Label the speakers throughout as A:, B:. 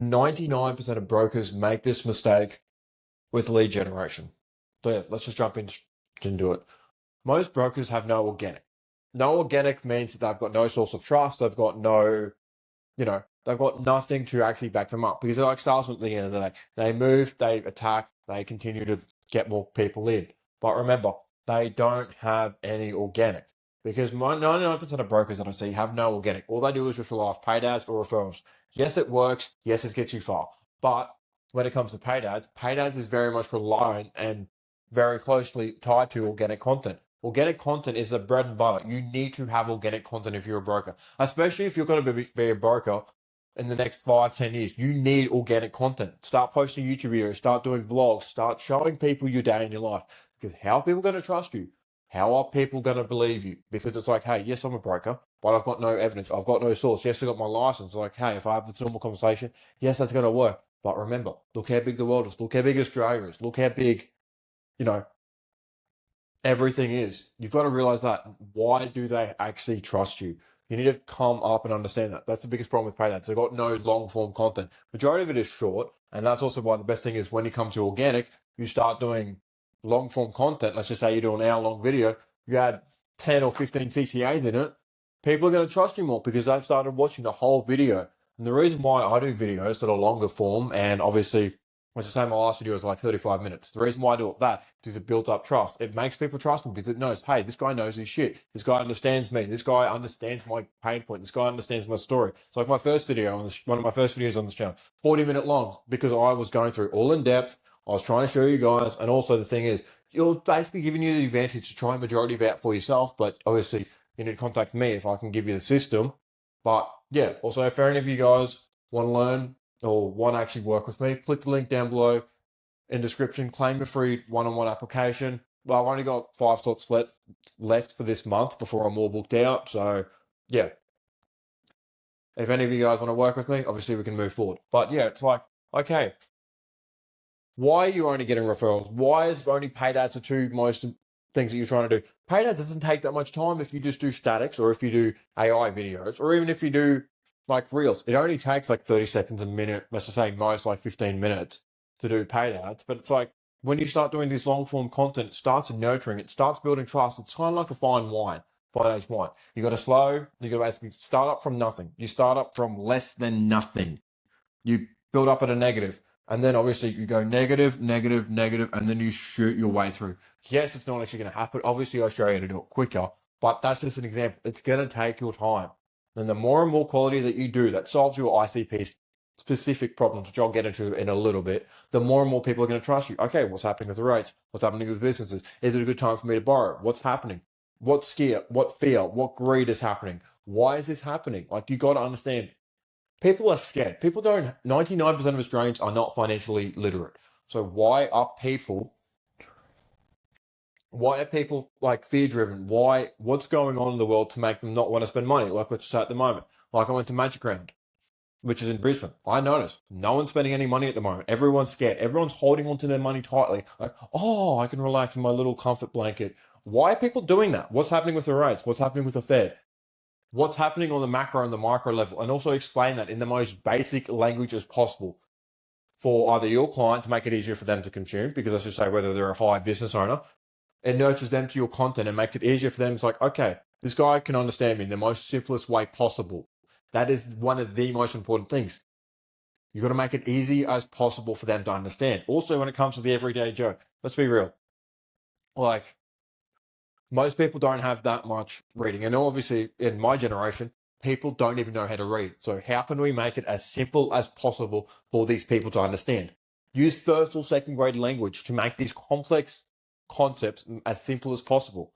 A: 99% of brokers make this mistake with lead generation. So yeah, let's just jump into it. Most brokers have no organic. No organic means that they've got no source of trust. They've got no, they've got nothing to actually back them up, because they're like salesmen at the end of the day. They move, they attack, they continue to get more people in. But remember, they don't have any organic, because 99% of brokers that I see have no organic. All they do is just rely off paid ads or referrals. Yes, it works. Yes, it gets you far. But when it comes to paid ads is very much reliant and very closely tied to organic content. Organic content is the bread and butter. You need to have organic content if you're a broker, especially if you're going to be a broker in the next 5-10 years. You need organic content. Start posting YouTube videos, start doing vlogs, start showing people your day in your life. Because how are people going to trust you? How are people going to believe you? Because it's like, hey, yes, I'm a broker, but I've got no evidence. I've got no source. Yes, I've got my license. Like, hey, if I have this normal conversation, yes, that's going to work. But remember, look how big the world is. Look how big Australia is. Look how big, everything is. You've got to realize that. Why do they actually trust you? You need to come up and understand that. That's the biggest problem with paid ads. They've got no long form content. Majority of it is short. And that's also why the best thing is when you come to organic, you start doing long form content. Let's just say you do an hour long video, you add 10 or 15 CTAs in it. People are going to trust you more because they've started watching the whole video. And the reason why I do videos that are longer form, and obviously, let's just say my last video was like 35 minutes. The reason why I do that is it built up trust. It makes people trust me because it knows, hey, this guy knows his shit. This guy understands me. This guy understands my pain point. This guy understands my story. It's like my first video one of my first videos on this channel, 40-minute long, because I was going through all in depth. I was trying to show you guys. And also the thing is, you're basically giving you the advantage to try majority of it out for yourself. But obviously you need to contact me if I can give you the system. But yeah, also if any of you guys want to learn or want to actually work with me, click the link down below in description, claim a free one-on-one application. Well, I've only got 5 slots left for this month before I'm all booked out. So yeah, if any of you guys want to work with me, obviously we can move forward. But yeah, it's like, okay, why are you only getting referrals? Why is only paid ads the two most things that you're trying to do? Paid ads doesn't take that much time if you just do statics, or if you do AI videos, or even if you do like reels. It only takes like 30 seconds a minute, let's just say most like 15 minutes to do paid ads. But it's like when you start doing this long form content, it starts nurturing, it starts building trust. It's kind of like a fine aged wine. You got to basically start up from nothing. You start up from less than nothing. You build up at a negative. And then obviously you go negative, negative, negative, and then you shoot your way through. Yes, it's not actually going to happen. Obviously, I'll show you how to do it quicker, but that's just an example. It's going to take your time. And the more and more quality that you do that solves your ICP specific problems, which I'll get into in a little bit, the more and more people are going to trust you. Okay, what's happening with the rates? What's happening with businesses? Is it a good time for me to borrow? What's happening? What scare? What fear? What greed is happening? Why is this happening? Like, you got to understand. People are scared. 99% of Australians are not financially literate. So why are people like fear driven? What's going on in the world to make them not want to spend money? Like, let's say at the moment, like I went to Magic Round, which is in Brisbane. I noticed no one's spending any money at the moment. Everyone's scared. Everyone's holding onto their money tightly. Like, oh, I can relax in my little comfort blanket. Why are people doing that? What's happening with the rates? What's happening with the Fed? What's happening on the macro and the micro level, and also explain that in the most basic language as possible for either your client to make it easier for them to consume, because let's just say whether they're a high business owner, it nurtures them to your content and makes it easier for them. It's like, okay, this guy can understand me in the most simplest way possible. That is one of the most important things. You've got to make it easy as possible for them to understand. Also, when it comes to the everyday Joe, let's be real. Like, most people don't have that much reading. And obviously, in my generation, people don't even know how to read. So how can we make it as simple as possible for these people to understand? Use first or second grade language to make these complex concepts as simple as possible.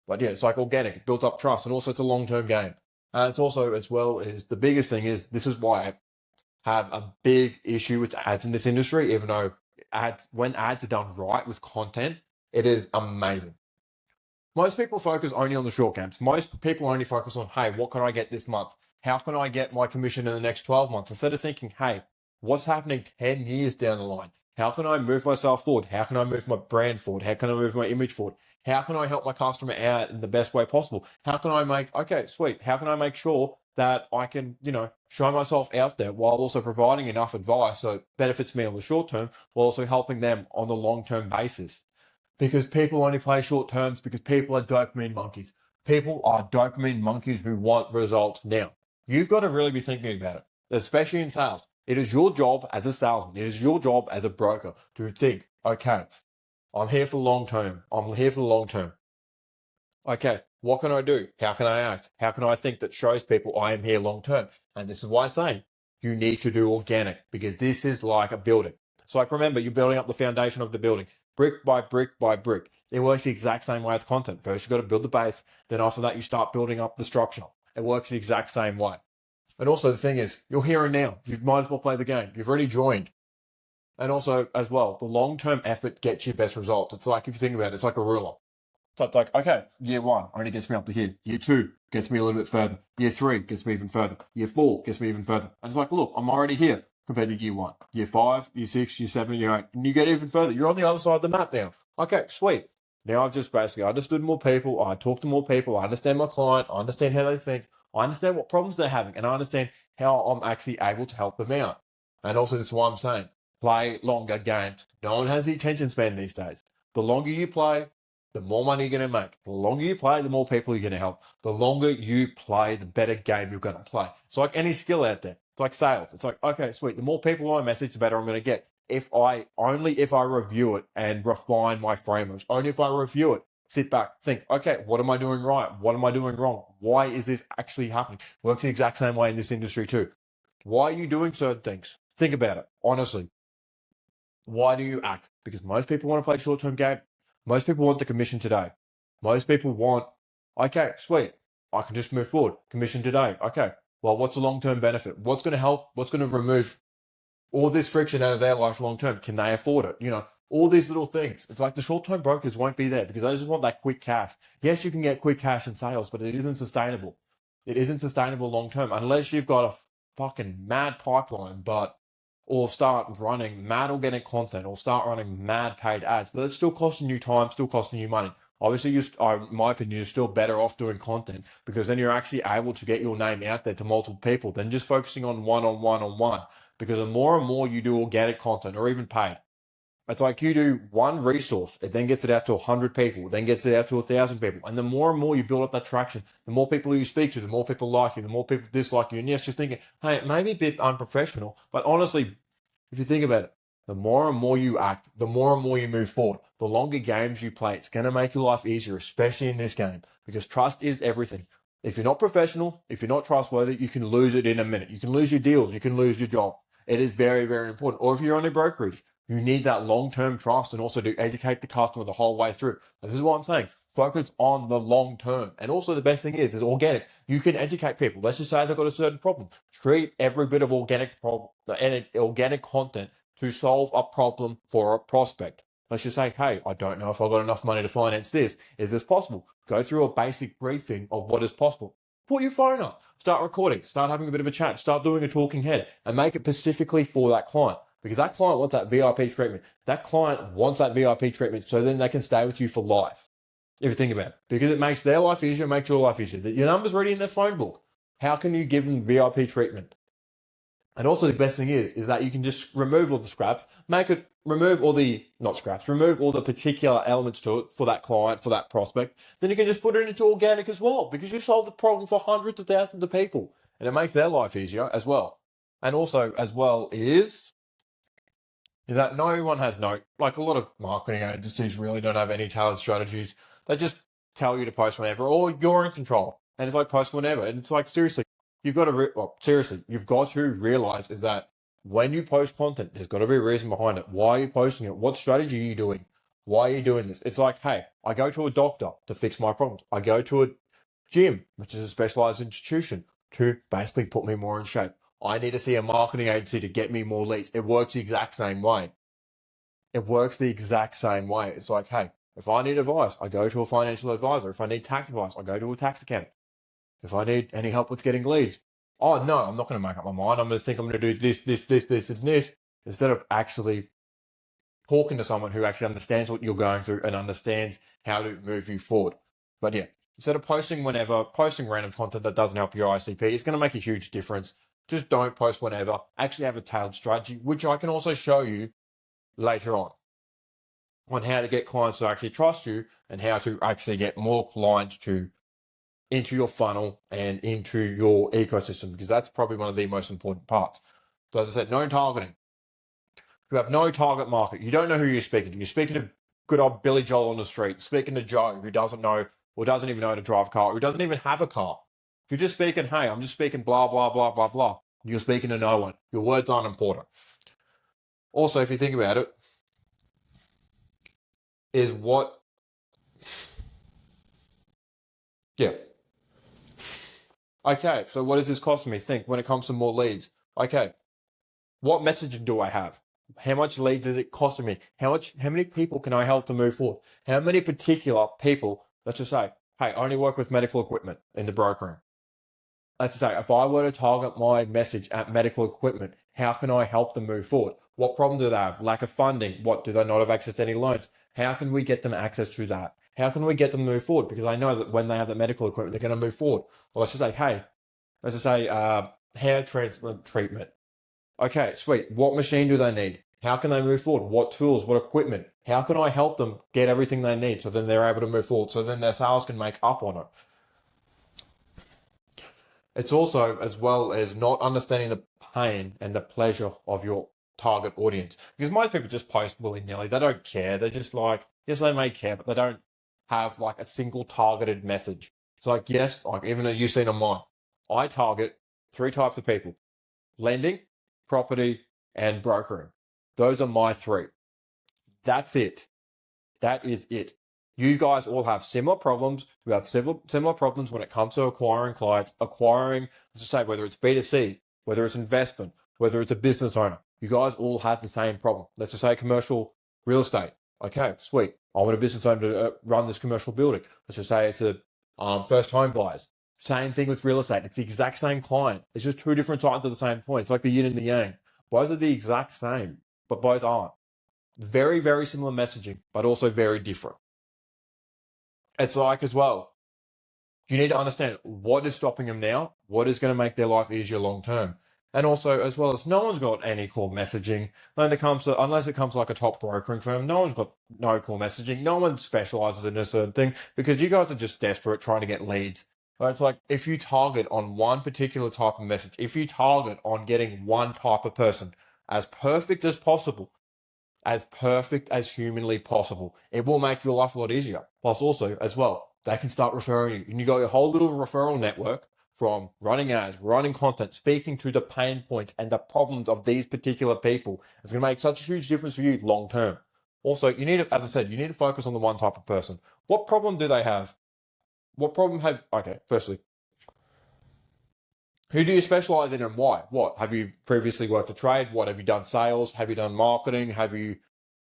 A: But yeah, it's like organic, built up trust, and also it's a long-term game. It's also, as well as the biggest thing is, this is why I have a big issue with ads in this industry, even though when ads are done right with content, it is amazing. Most people focus only on the short games. Most people only focus on, hey, what can I get this month? How can I get my commission in the next 12 months? Instead of thinking, hey, what's happening 10 years down the line? How can I move myself forward? How can I move my brand forward? How can I move my image forward? How can I help my customer out in the best way possible? How can I make, okay, sweet. How can I make sure that I can, show myself out there while also providing enough advice so it benefits me on the short term while also helping them on the long term basis. Because people only play short terms because people are dopamine monkeys. People are dopamine monkeys who want results now. You've got to really be thinking about it, especially in sales. It is your job as a salesman, it is your job as a broker to think, okay, I'm here for the long term. I'm here for the long term. Okay, what can I do? How can I act? How can I think that shows people I am here long term? And this is why I say you need to do organic because this is like a building. So like remember, you're building up the foundation of the building brick by brick by brick. It works the exact same way with content. First, you've got to build the base. Then after that, you start building up the structure. It works the exact same way. And also the thing is, you're here and now. You might as well play the game. You've already joined. And also, as well, the long-term effort gets you best results. It's like, if you think about it, it's like a ruler. So it's like, okay, year 1 only gets me up to here. Year 2 gets me a little bit further. Year 3 gets me even further. Year 4 gets me even further. And it's like, look, I'm already here compared to year 1. Year 5, year 6, year 7, year 8. And you get even further. You're on the other side of the map now. Okay, sweet. Now I've just basically understood more people. I talk to more people. I understand my client. I understand how they think. I understand what problems they're having. And I understand how I'm actually able to help them out. And also, this is why I'm saying, play longer games. No one has the attention span these days. The longer you play, the more money you're going to make. The longer you play, the more people you're going to help. The longer you play, the better game you're going to play. It's like any skill out there. It's like sales. It's like, okay, sweet. The more people I message, the better I'm going to get. If I review it and refine my frameworks, only if I review it, sit back, think, okay, what am I doing right? What am I doing wrong? Why is this actually happening? Works the exact same way in this industry too. Why are you doing certain things? Think about it, honestly. Why do you act? Because most people want to play short-term game. Most people want the commission today. Most people want, okay, sweet, I can just move forward. Commission today. Okay, well, what's the long-term benefit? What's going to help? What's going to remove all this friction out of their life long-term? Can they afford it? All these little things. It's like the short-term brokers won't be there because they just want that quick cash. Yes, you can get quick cash in sales, but it isn't sustainable. It isn't sustainable long-term unless you've got a fucking mad pipeline, or start running mad organic content or start running mad paid ads, but it's still costing you time, still costing you money. Obviously, in my opinion, you're still better off doing content because then you're actually able to get your name out there to multiple people than just focusing on one. Because the more and more you do organic content or even paid, it's like you do one resource, it then gets it out to 100 people, then gets it out to 1,000 people. And the more and more you build up that traction, the more people you speak to, the more people like you, the more people dislike you. And yes, you're thinking, hey, it may be a bit unprofessional, but honestly, if you think about it, the more and more you act, the more and more you move forward, the longer games you play, it's going to make your life easier, especially in this game, because trust is everything. If you're not professional, if you're not trustworthy, you can lose it in a minute. You can lose your deals, you can lose your job. It is very, very important. Or if you're on a brokerage, you need that long-term trust and also to educate the customer the whole way through. This is what I'm saying. Focus on the long term. And also the best thing is organic. You can educate people. Let's just say they've got a certain problem. Treat every bit of organic content to solve a problem for a prospect. Let's just say, hey, I don't know if I've got enough money to finance this. Is this possible? Go through a basic briefing of what is possible. Put your phone up. Start recording. Start having a bit of a chat. Start doing a talking head and make it specifically for that client. Because that client wants that VIP treatment. That client wants that VIP treatment so then they can stay with you for life. If you think about it. Because it makes their life easier, it makes your life easier. Your number's already in their phone book. How can you give them VIP treatment? And also the best thing is that you can just remove all the scraps, remove all the particular elements to it for that client, for that prospect. Then you can just put it into organic as well because you solve the problem for hundreds of thousands of people and it makes their life easier as well. And also as well is that no one has like a lot of marketing agencies really don't have any tailored strategies. They just tell you to post whenever or you're in control. And it's like post whenever. And it's like, seriously, you've got to realize is that when you post content, there's got to be a reason behind it. Why are you posting it? What strategy are you doing? Why are you doing this? It's like, hey, I go to a doctor to fix my problems. I go to a gym, which is a specialized institution, to basically put me more in shape. I need to see a marketing agency to get me more leads. It works the exact same way. It's like, hey, if I need advice, I go to a financial advisor. If I need tax advice, I go to a tax accountant. If I need any help with getting leads, oh no, I'm not going to make up my mind. I'm going to think I'm going to do this, and this, instead of actually talking to someone who actually understands what you're going through and understands how to move you forward. But yeah, Instead of posting whenever, posting random content that doesn't help your ICP, it's going to make a huge difference. Just don't post whenever. Actually have a tailored strategy, which I can also show you later on how to get clients to actually trust you and how to actually get more clients to into your funnel and into your ecosystem, because that's probably one of the most important parts. So as I said, no targeting. You have no target market. You don't know who you're speaking to. You're speaking to good old Billy Joel on the street, speaking to Joe, who doesn't know or doesn't even know how to drive a car, who doesn't even have a car. If you're just speaking, hey, I'm just speaking blah, blah, blah, blah, blah, you're speaking to no one. Your words aren't important. Also, if you think about it, is what, yeah. Okay, so what is this costing me? Think when it comes to more leads. Okay, what messaging do I have? How much leads is it costing me? How many people can I help to move forward? How many particular people, let's just say, hey, I only work with medical equipment in the brokering. Let's just say, if I were to target my message at medical equipment, how can I help them move forward? What problem do they have? Lack of funding. What, do they not have access to any loans? How can we get them access to that? How can we get them to move forward? Because I know that when they have the medical equipment, they're going to move forward. Well, let's just say, hey, let's just say hair transplant treatment. Okay, sweet. What machine do they need? How can they move forward? What tools? What equipment? How can I help them get everything they need so then they're able to move forward, so then their sales can make up on it? It's also as well as not understanding the pain and the pleasure of your target audience. Because most people just post willy-nilly. They don't care. They're just like, yes, they may care, but they don't have like a single targeted message. It's like, yes, like even though you've seen on mine, I target 3 types of people: lending, property, and brokering. Those are my 3. That's it. That is it. You guys all have similar problems. You have similar problems when it comes to acquiring clients, acquiring, let's say, whether it's B2C, whether it's investment, whether it's a business owner. You guys all have the same problem. Let's just say commercial real estate. Okay, sweet. I want a business owner to run this commercial building. Let's just say it's a first home buyers. Same thing with real estate. It's the exact same client. It's just 2 different sides of the same coin. It's like the yin and the yang. Both are the exact same, but both aren't. Very, very similar messaging, but also very different. It's like as well, you need to understand what is stopping them now, what is going to make their life easier long term. And also, as well as, no one's got any core messaging unless it comes to like a top brokering firm. No one's got no core messaging. No one specializes in a certain thing, because you guys are just desperate trying to get leads. But it's like, if you target on one particular type of message, if you target on getting one type of person as perfect as possible, as perfect as humanly possible, it will make your life a lot easier. Plus also, as well, they can start referring you. And you got your whole little referral network from running ads, running content, speaking to the pain points and the problems of these particular people. It's going to make such a huge difference for you long term. Also, you need to, as I said, you need to focus on the one type of person. What problem do they have? Okay, firstly, who do you specialize in and why? What? Have you previously worked a trade? What? Have you done sales? Have you done marketing? Have you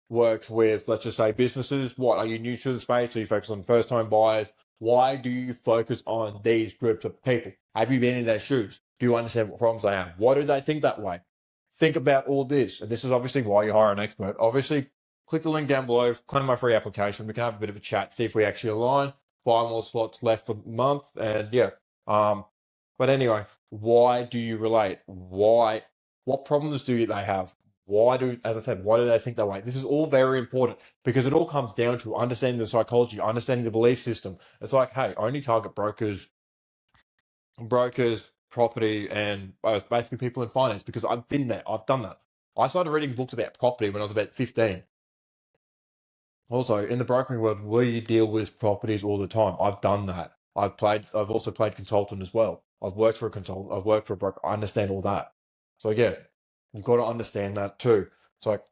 A: worked with, let's just say, businesses? What? Are you new to the space? Do you focus on first time buyers? Why do you focus on these groups of people? Have you been in their shoes? Do you understand what problems they have? Why do they think that way? Think about all this. And this is obviously why you hire an expert. Obviously, click the link down below, claim my free application. We can have a bit of a chat, see if we actually align. 5 more slots left for the month. And yeah. But anyway, why do you relate? Why? What problems do they have? As I said, why do they think that way? This is all very important, because it all comes down to understanding the psychology, understanding the belief system. It's like, hey, I only target brokers, property, and basically people in finance, because I've been there. I've done that. I started reading books about property when I was about 15. Also, in the brokering world, we deal with properties all the time. I've done that. I've also played consultant as well. I've worked for a consultant. I've worked for a broker. I understand all that. So yeah, you've got to understand that too. It's like,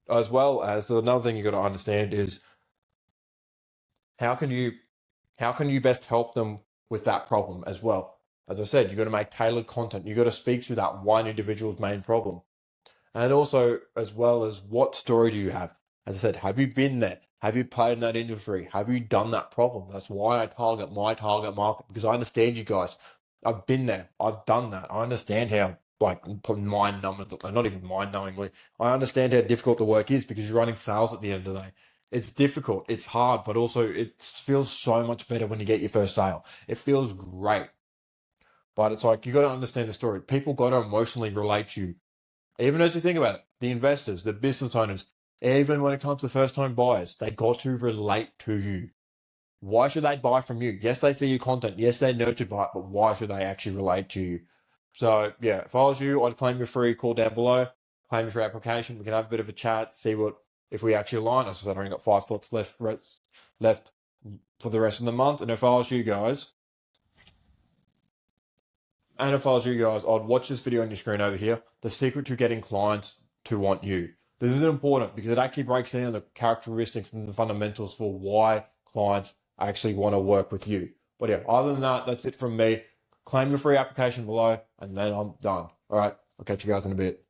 A: as well as another thing you've got to understand is, how can you best help them with that problem as well? As I said, you've got to make tailored content. You've got to speak to that one individual's main problem. And also, as well as, what story do you have? As I said, have you been there? Have you played in that industry? Have you done that problem? That's why I target my target market, because I understand you guys. I've been there. I've done that. I understand how, like, not even mind-numbingly, I understand how difficult the work is, because you're running sales at the end of the day. It's difficult, it's hard, but also it feels so much better when you get your first sale. It feels great. But it's like you got to understand the story. People got to emotionally relate to you. Even as you think about it, the investors, the business owners, even when it comes to first time buyers, they got to relate to you. Why should they buy from you? Yes, they see your content. Yes, they're nurtured by it, but why should they actually relate to you? So yeah, if I was you, I'd claim your free call down below, claim your free application. We can have a bit of a chat, see what if we actually align. As I said, I've only got 5 slots left for the rest of the month. And if I was you guys, I'd watch this video on your screen over here. The secret to getting clients to want you. This is important because it actually breaks down the characteristics and the fundamentals for why clients actually want to work with you. But yeah, other than that, that's it from me. Claim your free application below, and then I'm done. All right, I'll catch you guys in a bit.